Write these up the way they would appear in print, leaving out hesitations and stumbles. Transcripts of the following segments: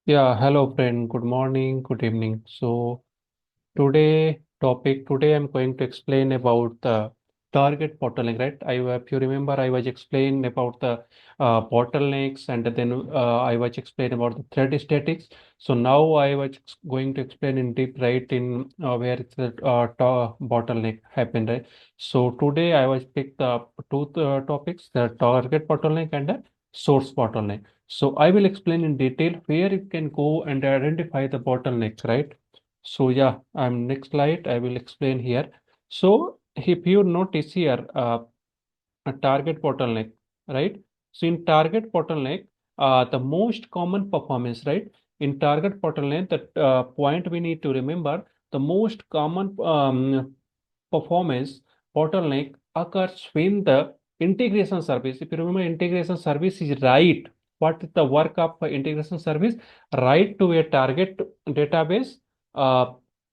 Yeah, hello friend. Good morning, good evening. So today I'm going to explain about the target bottleneck, right? If you remember, I was explaining about the bottlenecks, and then I was explaining about the thread statics. So now I was going to explain in deep, right, in where it's the bottleneck happened, right? So today I was picked the two topics: the target bottleneck and the source bottleneck. So I will explain in detail where you can go and identify the bottleneck, right? So yeah, next slide. I will explain here. So if you notice here, a target bottleneck, right? So in target bottleneck, the most common performance, right? In target bottleneck, the point we need to remember, the most common performance bottleneck occurs when the integration service, if you remember, integration service is right. What is the work of integration service? Write to a target database, uh,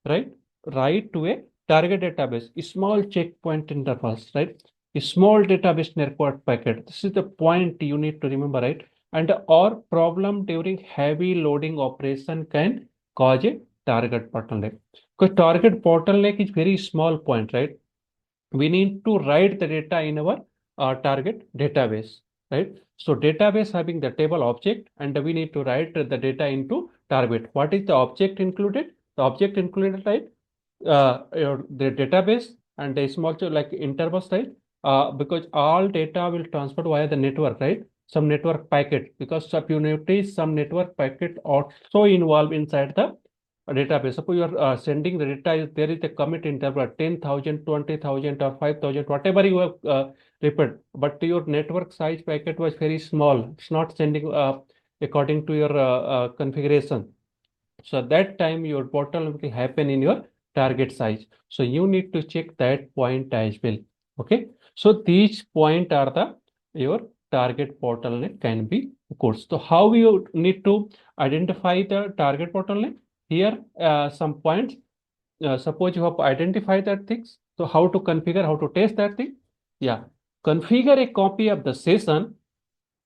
right? Write to a target database, small checkpoint intervals, right? A small database network packet. This is the point you need to remember, right? And or problem during heavy loading operation can cause a target bottleneck. Because target bottleneck is very small point, right? We need to write the data in our target database, right? So database having the table object, and we need to write the data into target. What is the object included? The object included, right? The database and a small like interval size, because all data will transfer via the network, right? Some network packet, because if you notice, some network packet also involved inside the database. Suppose you are sending the data, there is a commit interval 10,000, 20,000, or 5,000, whatever you have repeated, but your network size packet was very small. It's not sending according to your configuration. So at that time, your bottleneck will happen in your target size. So you need to check that point as well. Okay. So these point are the your target bottleneck can be occurred. So how you need to identify the target bottleneck? Here, some points. Suppose you have identified that things. So how to configure, how to test that thing? Yeah. Configure a copy of the session.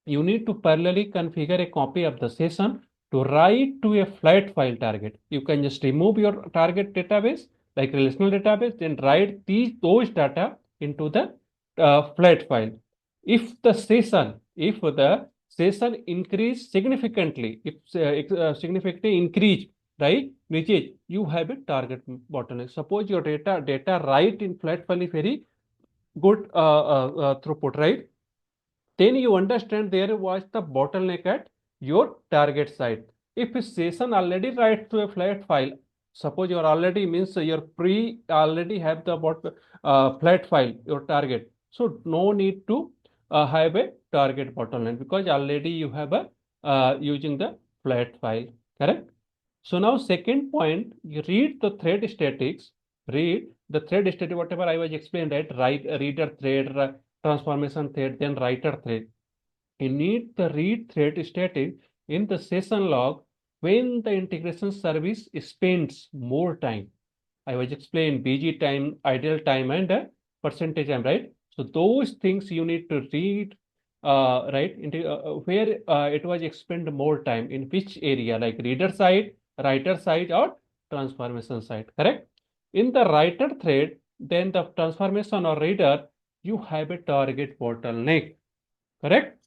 You need to parallelly configure a copy of the session to write to a flat file target. You can just remove your target database, like relational database, then write those data into the flat file. If the session increase significantly, if significantly increase, right, which is you have a target bottleneck. Suppose your data write in flat file is very good throughput, right? Then you understand there was the bottleneck at your target site. If a session already writes to a flat file, suppose you are already means your pre already have the flat file, your target. So no need to have a target bottleneck, because already you have a using the flat file, correct? So now second point, you read the thread statics, read the thread static, whatever I was explained, right? Write reader thread, transformation thread, then writer thread. You need the read thread static in the session log when the integration service spends more time. I was explained busy time, idle time, and percentage time, right? So those things you need to read, right? Into where it was expend more time in which area, like reader side, writer side, or transformation side, correct? In the writer thread, then the transformation or reader, you have a target bottleneck, correct?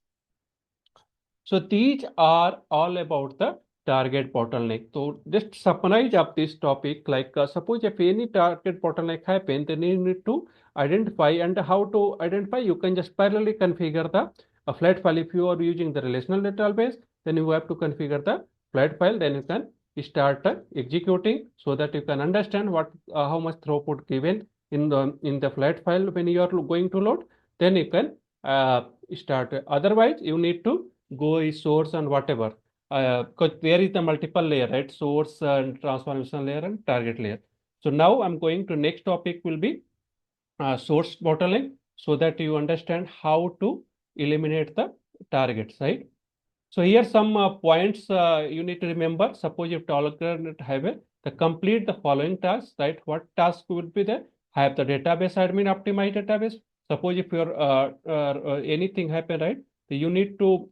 So these are all about the target bottleneck. So just summarize up this topic, like suppose if any target bottleneck happen, then you need to identify, and how to identify. You can just parallelly configure the a flat file. If you are using the relational database, then you have to configure the flat file. Then you can start executing, so that you can understand what how much throughput given in the flat file when you are going to load. Then you can start. Otherwise, you need to go is source and whatever, because there is the multiple layer, right? Source and transformation layer and target layer. So now I'm going to next topic will be source bottleneck, so that you understand how to eliminate the targets, right? So here some points you need to remember. Suppose if target have the complete the following tasks, right? What task would be there? Have the database admin optimize database. Suppose if your anything happen, right? So you need to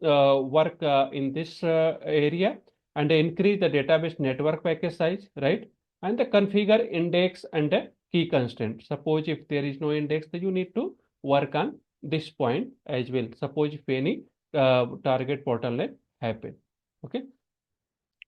work in this area. and increase the database network package size, right? And the configure index and the key constraint. Suppose if there is no index, then you need to work on this point as well. Suppose if any target bottleneck happen. Okay.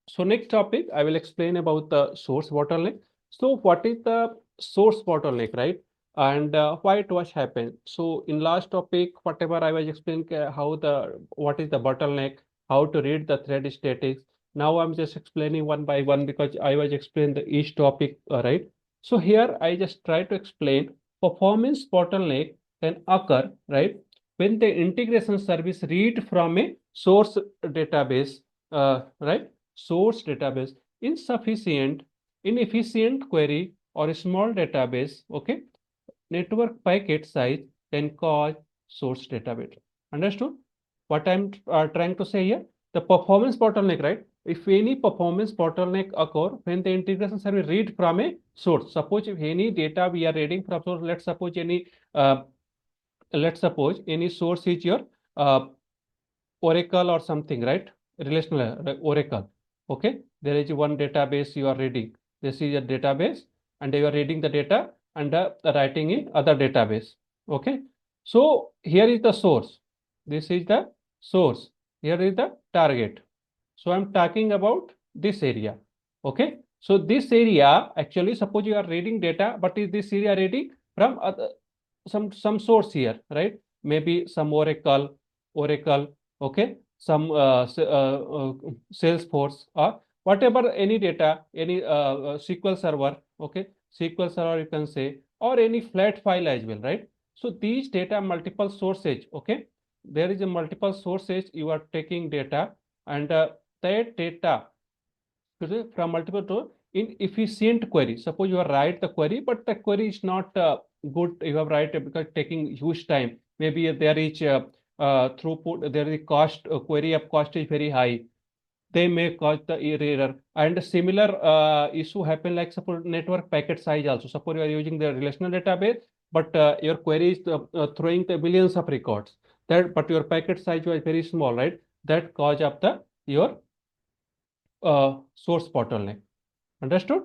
So next topic, I will explain about the source bottleneck. So what is the source bottleneck, right? And why it was happened. So in last topic, whatever I was explaining what is the bottleneck, how to read the thread statics. Now I'm just explaining one by one because I was explaining the each topic, right? So here I just try to explain performance bottleneck can occur, right? When the integration service read from a source database, right? Source database insufficient, inefficient query or a small database, okay, network packet size can cause source database. Understood what I'm trying to say here? The performance bottleneck, right? If any performance bottleneck occur when the integration service read from a source, suppose if any data we are reading from source, uh, let's suppose any source is your uh, Oracle or something, right? Relational Oracle. Okay. There is one database you are reading. This is a database and you are reading the data and writing in other database. Okay. So here is the source. This is the source. Here is the target. So I'm talking about this area. Okay. So this area actually suppose you are reading data, but is this area reading from some source here, right? Maybe some Oracle, okay, some Salesforce or whatever any data, any SQL server, okay, SQL server you can say, or any flat file as well, right? So these data multiple sources, okay, there is a multiple sources you are taking data and that data from multiple to inefficient query. Suppose you are write the query, but the query is not good. You have write because taking huge time. Maybe there is throughput, there is cost, query of cost is very high. They may cause the error. And similar issue happen like suppose network packet size also. Suppose you are using the relational database, but your query is throwing the billions of records. That but your packet size was very small, right? That cause of the your source bottleneck. Understood?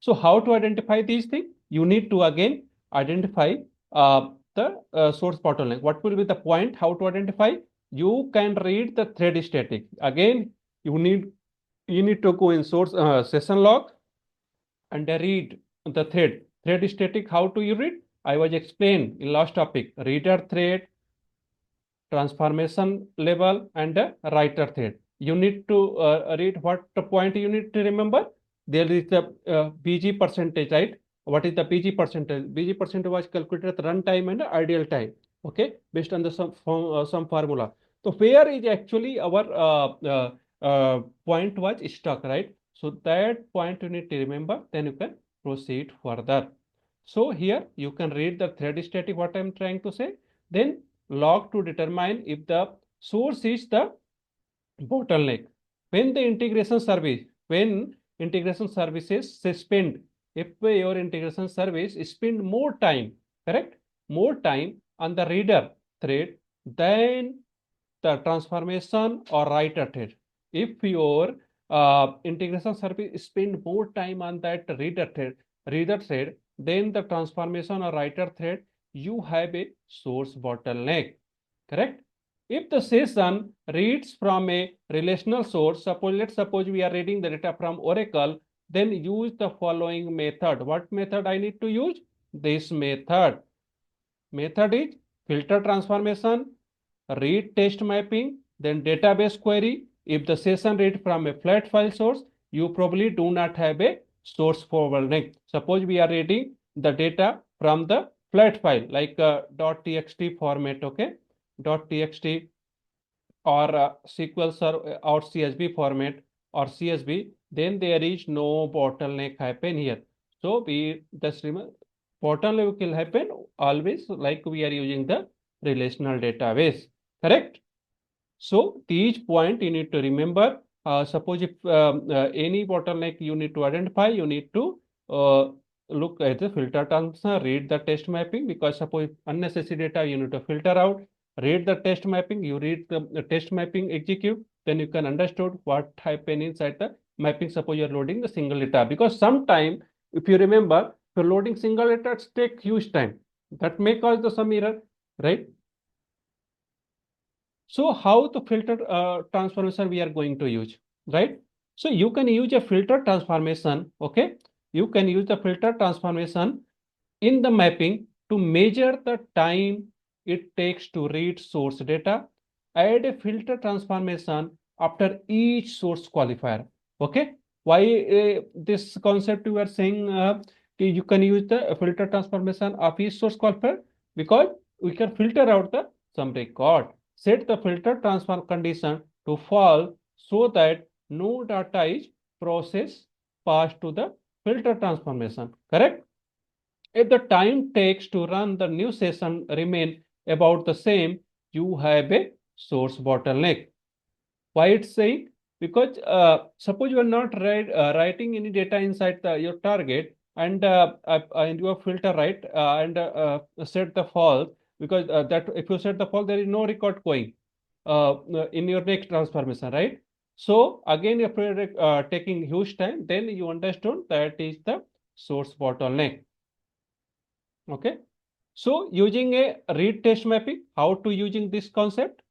So how to identify these things? You need to again identify the source bottleneck. What will be the point? How to identify? You can read the thread static. Again, you need to go in source session log and read the thread. Thread static. How do you read? I was explained in last topic. Reader thread, transformation level, and a writer thread. You need to read what the point you need to remember. There is the BG percentage, right? What is the BG percentage? BG percentage was calculated at runtime and ideal time. Okay, based on the some formula. So where is actually our point was stuck, right? So that point you need to remember. Then you can proceed further. So here you can read the thread static. What I'm trying to say. Then log to determine if the source is the bottleneck. When integration services suspend, if your integration service spend more time, correct, more time on the reader thread than the transformation or writer thread. If your integration service spend more time on that reader thread, then the transformation or writer thread, you have a source bottleneck. Correct? If the session reads from a relational source, let's suppose we are reading the data from Oracle, then use the following method. What method I need to use? This method. Method is filter transformation, read test mapping, then database query. If the session read from a flat file source, you probably do not have a source bottleneck. Suppose we are reading the data from the flat file like .txt format, okay? .txt or SQL server or CSV format or CSV, then there is no bottleneck happen here. So we just remember bottleneck will happen always like we are using the relational database. Correct? So these point you need to remember. Suppose if any bottleneck you need to identify, you need to look at the filter terms, read the test mapping because suppose unnecessary data you need to filter out, read the test mapping, you read the test mapping, execute, then you can understand what happen inside the mapping. Suppose you're loading the single data, because sometime, if you remember, if you're loading single data, it take huge time. That may cause the some error, right? So how the filter transformation we are going to use, right? So you can use a filter transformation, okay? You can use the filter transformation in the mapping to measure the time it takes to read source data. Add a filter transformation after each source qualifier. Okay. Why this concept you are saying you can use the filter transformation of each source qualifier? Because we can filter out the some record. Set the filter transform condition to false so that no data is processed passed to the filter transformation. Correct? If the time takes to run the new session remain about the same, you have a source bottleneck. Why it's saying? Because suppose you are not writing any data inside your target, and your filter right and set the false, because that if you set the false, there is no record going in your next transformation, right? So again, if you're taking huge time, then you understand that is the source bottleneck. Okay. So using a read test mapping, how to using this concept?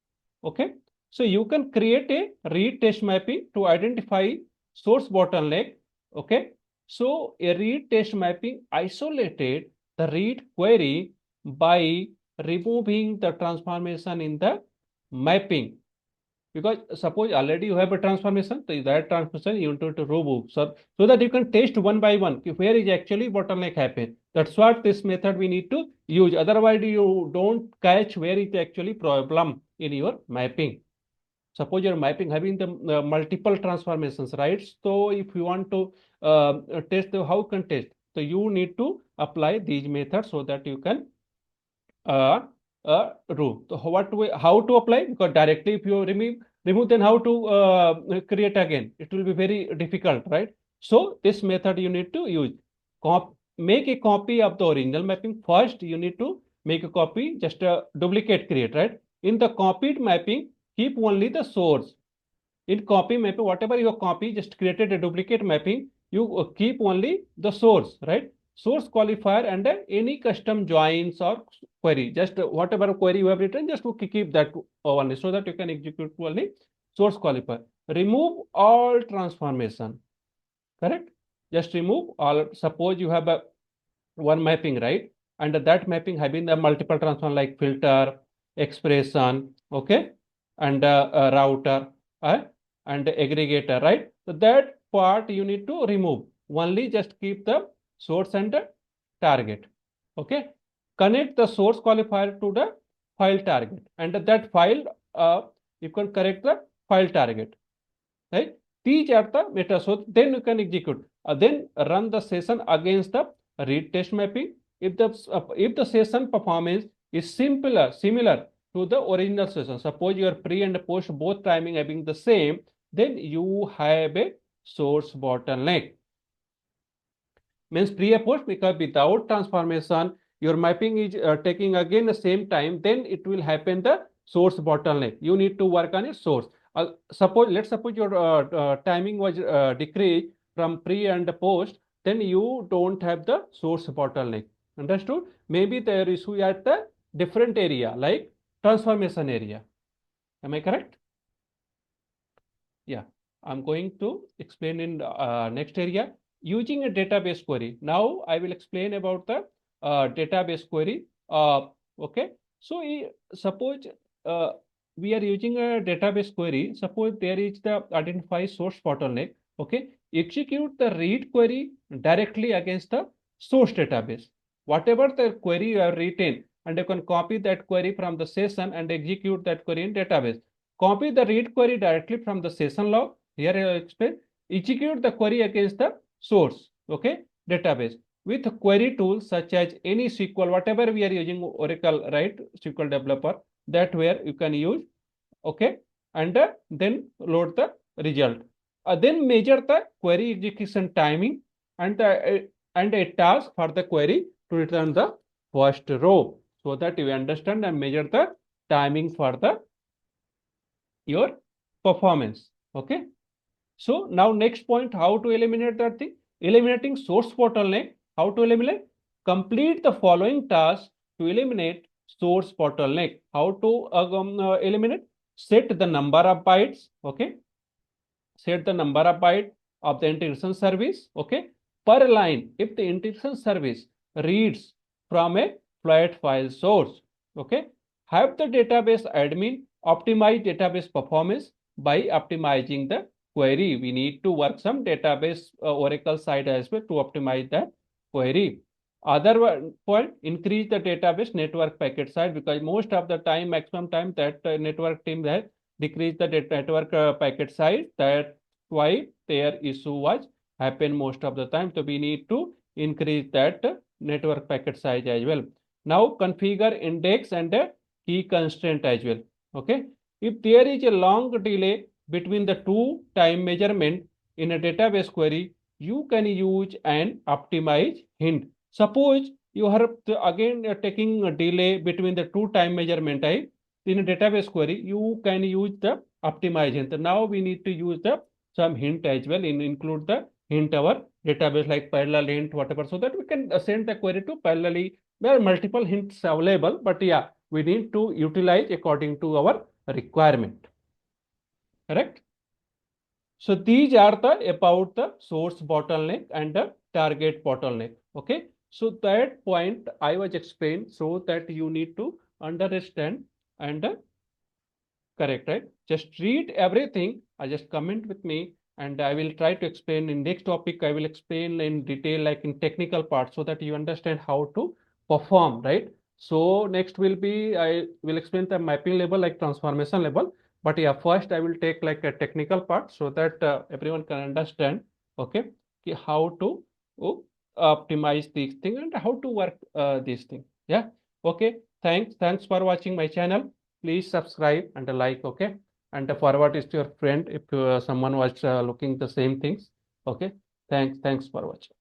Okay. So you can create a read test mapping to identify source bottleneck. Okay. So a read test mapping isolated the read query by removing the transformation in the mapping. Because suppose already you have a transformation, so that transformation you need to remove. So that you can test one by one where is actually bottleneck happen. That's what this method we need to use. Otherwise, you don't catch where is actually problem in your mapping. Suppose you're mapping having the multiple transformations, right? So if you want to test how can test, so you need to apply these methods so that you can uh, rule. So what way, how to apply? Because directly if you remove, then how to create again? It will be very difficult, right? So this method you need to use. Make a copy of the original mapping. First, you need to make a copy, just a duplicate create, right? In the copied mapping, keep only the source. In copy mapping, whatever you copy, just created a duplicate mapping, you keep only the source, right? Source qualifier and any custom joins or query. Just whatever query you have written, just to keep that only so that you can execute only source qualifier. Remove all transformation, correct? Just remove all. Suppose you have a one mapping, right? And that mapping having the multiple transform like filter, expression, okay, and router uh, and aggregator, right? So that part you need to remove. Only just keep the source and the target. Okay. Connect the source qualifier to the file target, and that file you can correct the file target, right? These are the meta. So then you can execute. Then run the session against the read test mapping. If the session performance is similar to the original session, suppose your pre and post both timing having the same, then you have a source bottleneck. Means pre and post, because without transformation your mapping is taking again the same time, then it will happen the source bottleneck. You need to work on its source. Let's suppose your timing was decreased from pre and post, then you don't have the source bottleneck. Understood? Maybe there is issue at the different area like transformation area. Am I correct? Yeah, I'm going to explain in next area using a database query. Now I will explain about the database query. Okay, so suppose uh, we are using a database query. Suppose there is the identify source bottleneck. Okay, execute the read query directly against the source database. Whatever the query you have written, and you can copy that query from the session and execute that query in database. Copy the read query directly from the session log. Here I explain. Execute the query against the source, okay, database with query tools such as any SQL, whatever we are using Oracle, right? SQL developer, that where you can use, okay, and then load the result. Then measure the query execution timing and a task for the query to return the first row, so that you understand and measure the timing for the your performance. Okay. So now next point, how to eliminate that thing? Eliminating source bottleneck. How to eliminate? Complete the following tasks to eliminate source bottleneck. How to eliminate? Set the number of bytes. Okay. Set the number of byte of the integration service, okay, per line if the integration service reads from a flat file source, okay. Have the database admin optimize database performance by optimizing the query. We need to work some database Oracle side as well to optimize that query. Other point, increase the database network packet size, because most of the time, maximum time that network team has decrease the network packet size. That's why their issue was happen most of the time. So we need to increase that network packet size as well. Now configure index and key constraint as well. Okay. If there is a long delay between the two time measurement in a database query, you can use an optimize hint. Suppose you are again taking a delay between the two time measurement type in a database query, you can use the optimization. So now we need to use the some hint as well, include the hint our database like parallel hint, whatever, so that we can send the query to parallelly. There are multiple hints available, but yeah, we need to utilize according to our requirement. Correct? So these are the about the source bottleneck and the target bottleneck. Okay. So that point I was explained so that you need to understand and correct, right? Just read everything. Just comment with me and I will try to explain in next topic. I will explain in detail, like in technical part, so that you understand how to perform, right? So next will be, I will explain the mapping level, like transformation level. But yeah, first I will take like a technical part so that everyone can understand, okay, how to uh, optimize these things and how to work these things. Yeah. Okay. Thanks for watching my channel. Please subscribe and like, okay, and forward it to your friend if someone was looking the same things. Okay. Thanks for watching.